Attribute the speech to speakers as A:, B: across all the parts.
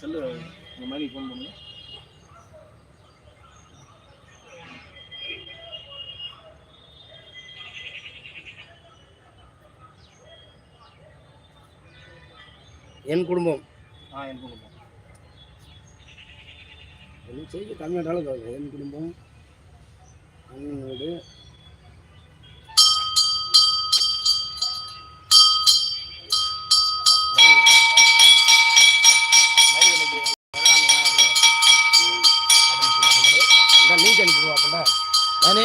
A: Cell இந்த மாதிரி phone பண்ணுங்க.
B: என் குடும்பம்.
A: என் குடும்பம்.
B: என் செய்தி கம்மியாட்டாலும் என் குடும்பம் அண்ணன் வீடு லிங்க் அனுப்பிடுவாப்பா. நானே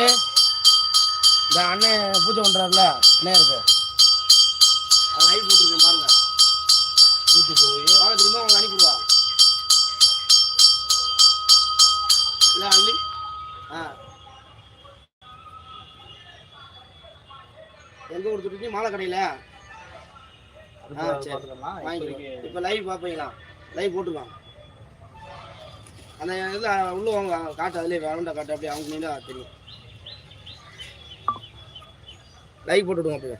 B: இந்த அண்ணன் பூஜை பண்ணுறாருல அண்ணன் இருக்கு அது லைவ் போட்டுருக்கேன் பாருங்க. யூடியூப் போய் வாங்க திரும்ப அவங்க அனுப்பிடுவா. இல்லை அள்ளி எங்கே கொடுத்துருக்கீங்க? மாலை கடையில். சரி வாங்கிக்கலாம். இப்போ லைவ் பார்ப்பீங்களா? லைவ் போட்டுருவாங்க. அந்த இதில் உள்ள வாங்க காட்டு, அதுலேயே வேணுண்டா காட்டு, அப்படியே அவங்க தான் தெரியும். லைக் போட்டுவிடுவோம் அப்படியே.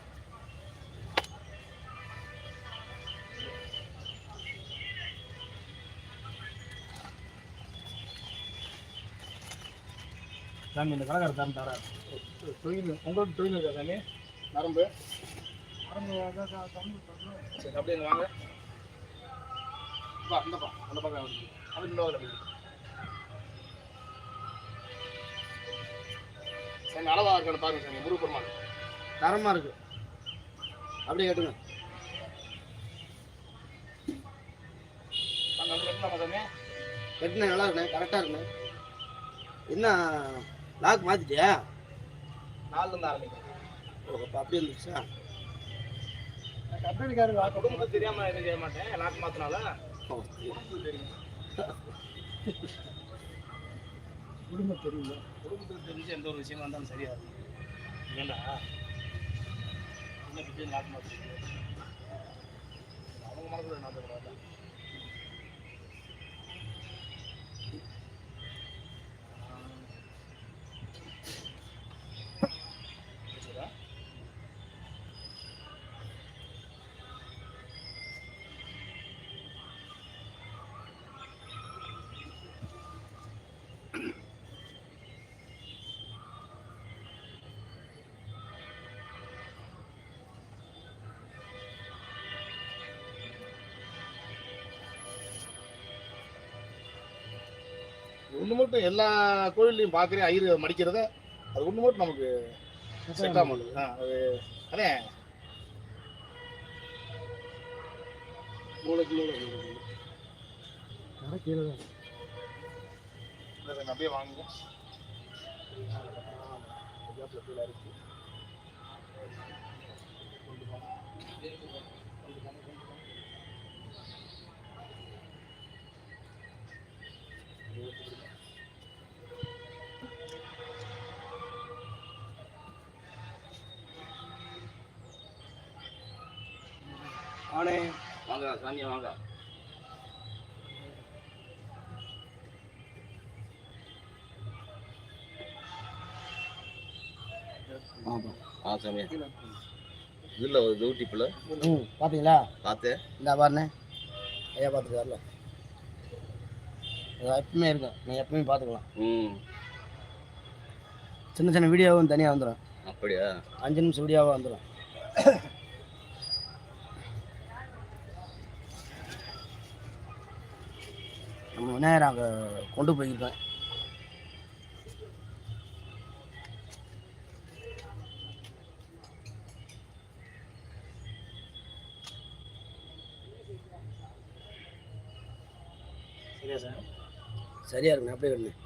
A: சாமி இந்த கடைக்கார தரம் தர தொழில் உங்களுக்கு தொழில் இருக்கா சாமி? நரம்பு சரி அப்படியே வாங்க. அந்தப்பா அந்த பக்கம் அது இன்னொரு சாமி அளவாக இருக்கான்னு பாருங்க சாமி. முருகப்பெருமாள்
B: தரமாக இருக்குது. அப்படியே கேட்டுங்க. வெட்டினேன் நல்லா இருக்குண்ணே, கரெக்டாக இருக்குண்ணே. என்ன லாக் மாற்றிட்டியா?
A: 4லேருந்து ஆரம்பிக்கும்.
B: ஓ அப்போ அப்படியே இருந்துச்சா?
A: கம்பெனிக்காரங்க குடும்பம் தெரியாமல் எதுவும் செய்ய மாட்டேன். லாக் மாற்றினால தெரியும். குடும்பம் தெரியல. குடும்பத்துக்கு தெரிஞ்சு எந்த ஒரு விஷயமா இருந்தாலும் சரியா இருக்கும். ஏண்டா என்ன பிடிச்சி லாக் மாற்றிருக்கு அவங்க மனசில் நாட்டுக்கூடாது. ஒன்று மட்டும் எல்லா கோயிலையும் பார்க்குறேன் ஐயர் மடிக்கிறத, அது ஒன்று மட்டும் நமக்கு செட் ஆக மாட்டேங்குது. அது அதே மூளைக்கு கீழே தான் அப்படியே வாங்குங்க. கீழே இருக்கு
B: ஆனே வாங்க சாமி வாங்க.
C: சாமி இதில் ஒரு டியூட்டிப்பில்
B: பார்த்தீங்களா?
C: பார்த்தேன்.
B: இந்த பாருண்ணே ஐயா பார்த்துட்டு வரல. எப்பவுமே இருக்கும், நீங்கள் எப்பவுமே பார்த்துக்கலாம். சின்ன சின்ன வீடியோவும் தனியாக வந்துடும்.
C: அப்படியா?
B: 5 நிமிஷம் வீடியோவாக வந்துடும். நம்ம விநாயகர் அங்கே கொண்டு போயிருக்கேன்.
A: சரியா சார்?
B: சரியா இருக்குண்ணே, அப்படியே வரணும்.